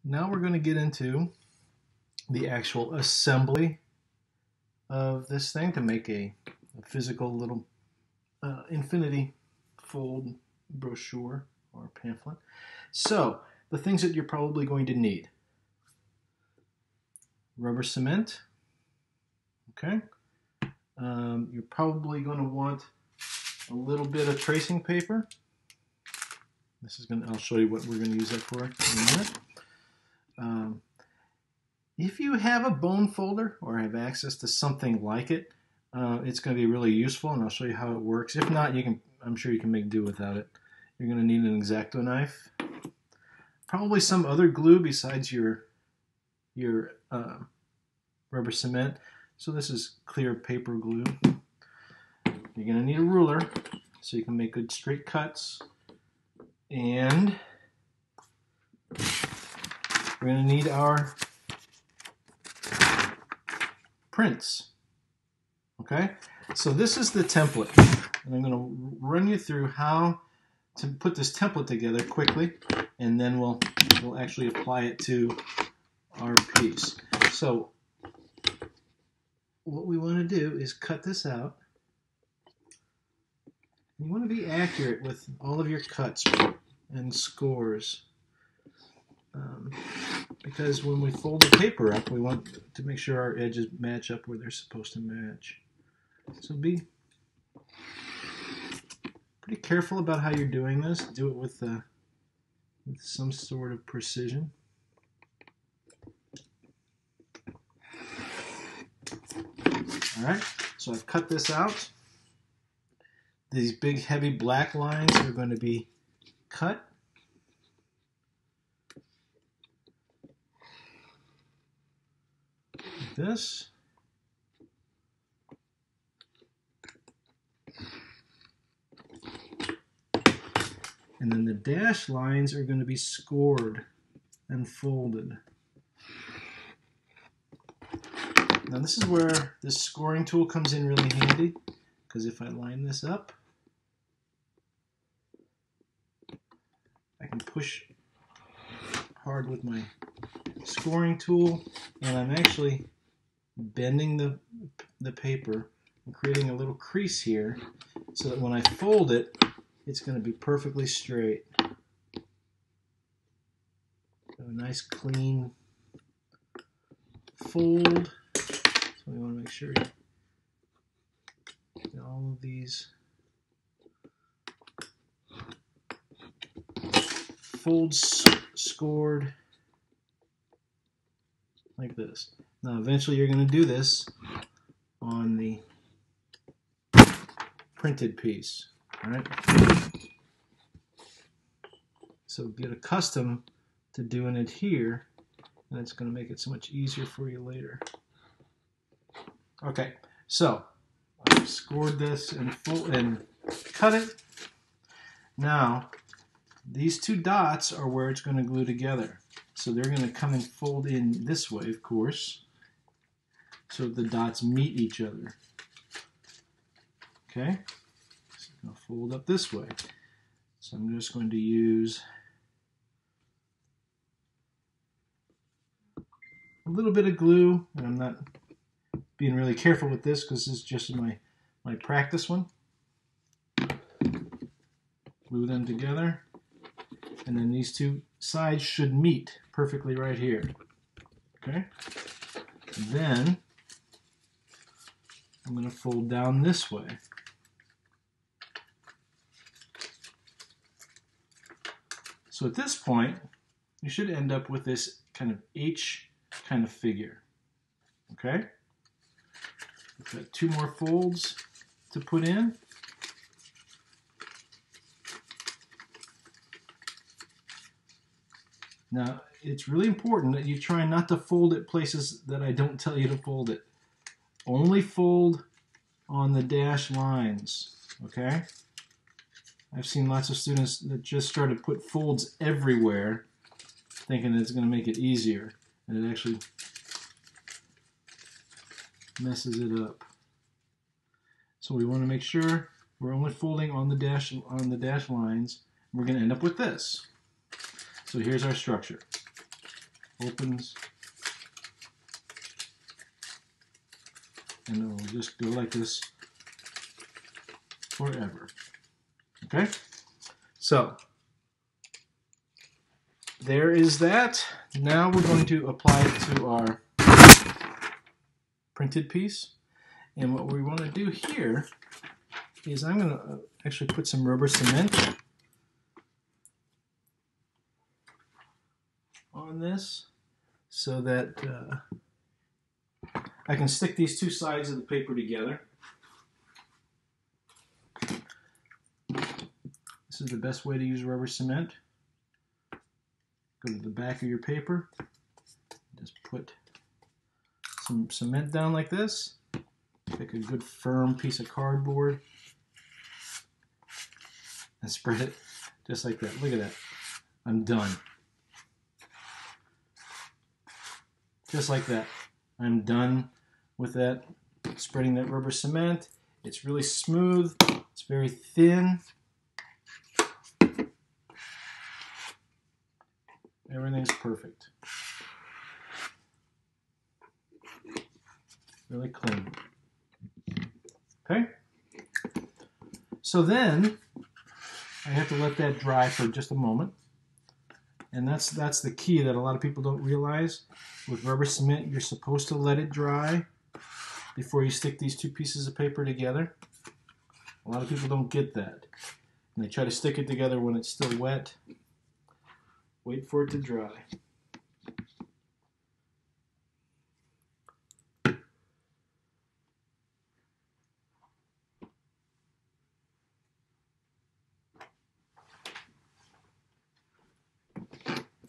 Now we're going to get into the actual assembly of this thing to make a physical little infinity fold brochure or pamphlet. So the things that you're probably going to need: rubber cement. Okay. You're probably going to want a little bit of tracing paper. I'll show you what we're going to use that for in a minute. If you have a bone folder or have access to something like it, it's going to be really useful, and I'll show you how it works. If not, I'm sure you can make do without it. You're going to need an X-Acto knife, probably some other glue besides your rubber cement. So this is clear paper glue. You're going to need a ruler so you can make good straight cuts, and we're going to need our prints. Okay, so this is the template, and I'm going to run you through how to put this template together quickly, and then we'll actually apply it to our piece. So what we want to do is cut this out. You want to be accurate with all of your cuts and scores, because when we fold the paper up, we want to make sure our edges match up where they're supposed to match. So be pretty careful about how you're doing this. Do it with some sort of precision. All right, so I've cut this out. These big heavy black lines are going to be cut. Like this. And then the dashed lines are going to be scored and folded. Now this is where this scoring tool comes in really handy, because if I line this up, I can push hard with my scoring tool, and I'm actually bending the paper and creating a little crease here so that when I fold it, it's going to be perfectly straight. So a nice clean fold. So we want to make sure you get all of these folds scored like this. Now eventually you're going to do this on the printed piece. All right? So get accustomed to doing it here, and it's going to make it so much easier for you later. Okay, so I've scored this and cut it. Now these two dots are where it's going to glue together. So they're going to come and fold in this way, of course, so the dots meet each other. Okay, so I'm going to fold up this way. So I'm just going to use a little bit of glue, and I'm not being really careful with this because this is just my practice one. Glue them together, and then these two sides should meet perfectly right here. Okay? Then I'm going to fold down this way. So at this point, you should end up with this kind of H kind of figure. Okay? We've got two more folds to put in. Now, it's really important that you try not to fold it places that I don't tell you to fold it. Only fold on the dashed lines, okay? I've seen lots of students that just try to put folds everywhere, thinking it's going to make it easier, and it actually messes it up. So we want to make sure we're only folding on the dash lines. We're going to end up with this. So here's our structure. opens, and it will just go like this forever. Okay? So, there is that. Now we're going to apply it to our printed piece. And what we want to do here is I'm going to actually put some rubber cement on this so that I can stick these two sides of the paper together. This is the best way to use rubber cement. Go to the back of your paper, just put some cement down like this. Pick a good firm piece of cardboard and spread it just like that. Look at that. I'm done. Just like that. I'm done with that, spreading that rubber cement. It's really smooth. It's very thin. Everything's perfect. Really clean. Okay? So then I have to let that dry for just a moment. And that's the key that a lot of people don't realize. With rubber cement, you're supposed to let it dry before you stick these two pieces of paper together. A lot of people don't get that. And they try to stick it together when it's still wet. Wait for it to dry.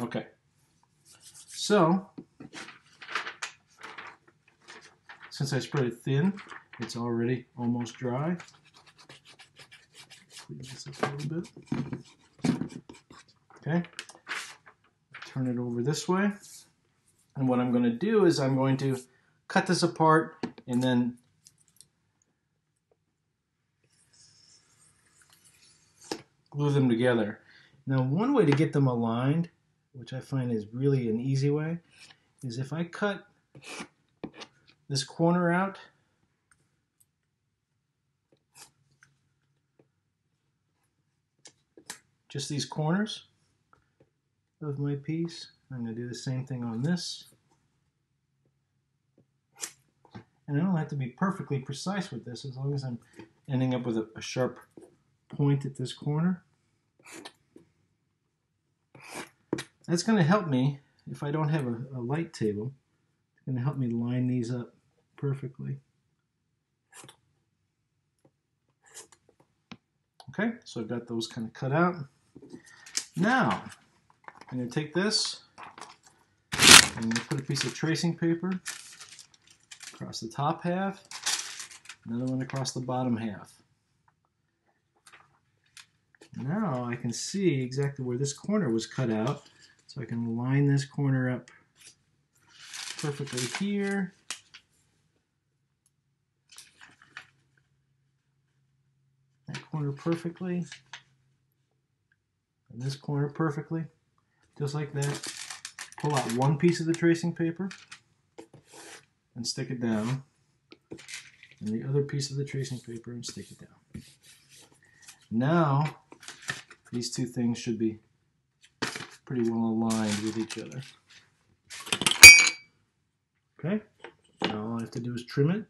Okay. So, since I spread it thin, it's already almost dry. Clean this up a little bit. Okay. Turn it over this way. And what I'm going to do is I'm going to cut this apart and then glue them together. Now, one way to get them aligned, which I find is really an easy way, is if I cut this corner out, just these corners of my piece. I'm going to do the same thing on this. And I don't have to be perfectly precise with this as long as I'm ending up with a sharp point at this corner. That's going to help me if I don't have a light table. It's going to help me line these up perfectly. Okay, so I've got those kind of cut out. Now, I'm going to take this and I'm going to put a piece of tracing paper across the top half, another one across the bottom half. Now I can see exactly where this corner was cut out, so I can line this corner up perfectly here. That corner perfectly. And this corner perfectly. Just like that. Pull out one piece of the tracing paper and stick it down. And the other piece of the tracing paper and stick it down. Now, these two things should be pretty well aligned with each other. Okay, now all I have to do is trim it.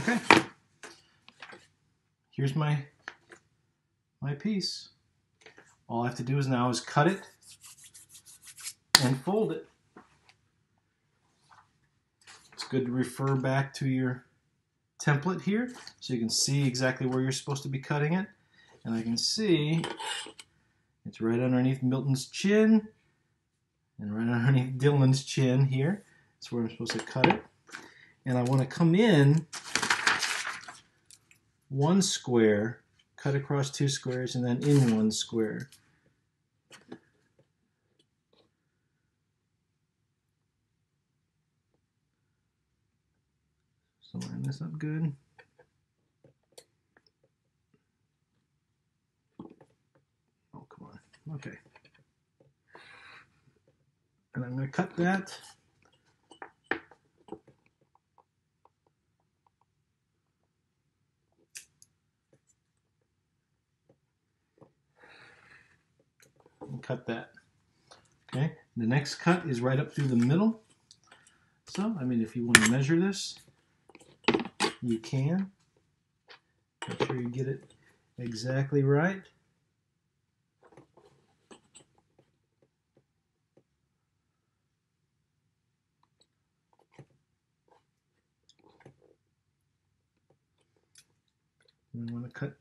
Okay, here's my piece. All I have to do is now cut it and fold it. It's good to refer back to your template here so you can see exactly where you're supposed to be cutting it. And I can see It's right underneath Milton's chin and right underneath Dylan's chin here. That's where I'm supposed to cut it. And I want to come in one square, cut across two squares, and then in one square. So line this up good. Oh, come on. Okay. And I'm going to cut that. And cut that. Okay. The next cut is right up through the middle. So, I mean, if you want to measure this, you can. Make sure you get it exactly right. And we want to cut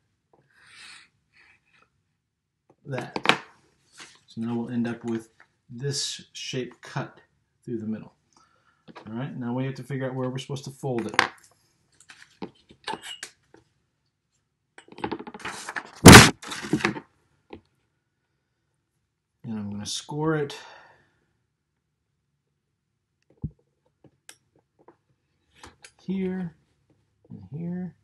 that. So now we'll end up with this shape cut through the middle. All right, now we have to figure out where we're supposed to fold it. And I'm going to score it here and here.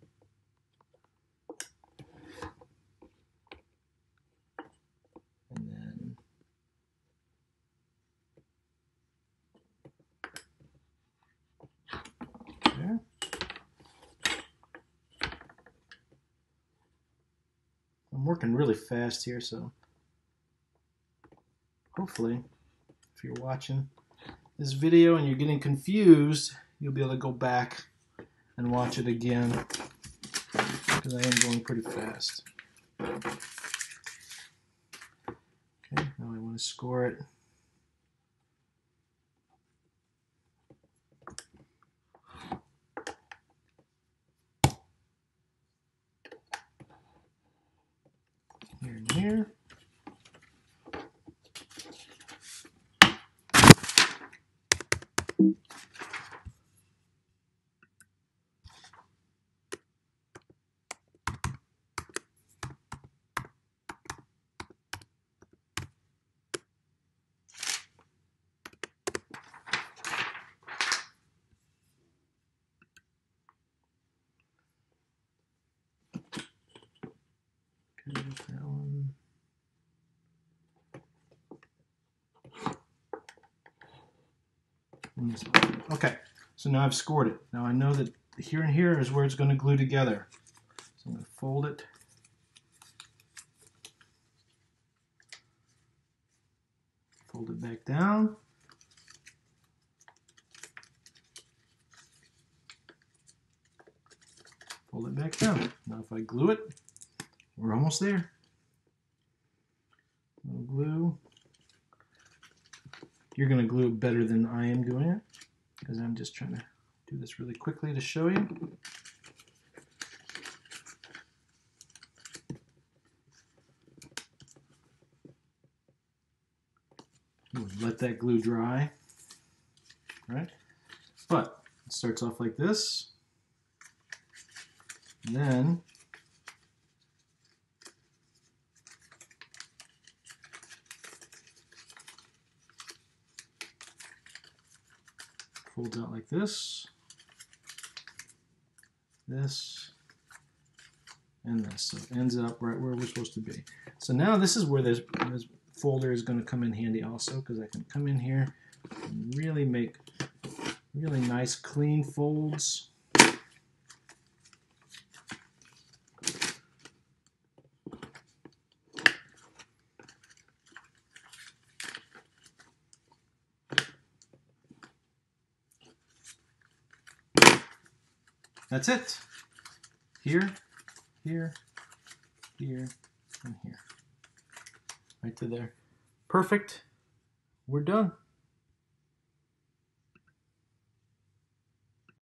And then there. I'm working really fast here, so hopefully if you're watching this video and you're getting confused, you'll be able to go back and watch it again, because I am going pretty fast. Okay, now I want to score it. Here and here. Okay, that one. Okay, so now I've scored it. Now I know that here and here is where it's going to glue together. So I'm going to fold it. Fold it back down. Fold it back down. Now if I glue it, we're almost there. I'll glue. You're going to glue it better than I am doing it, because I'm just trying to do this really quickly to show you. Let that glue dry. All right? But it starts off like this. Then folds out like this, this, and this. So it ends up right where we're supposed to be. So now this is where this folder is going to come in handy also, because I can come in here and really make really nice clean folds. That's it. Here, here, here, and here. Right to there. Perfect. We're done.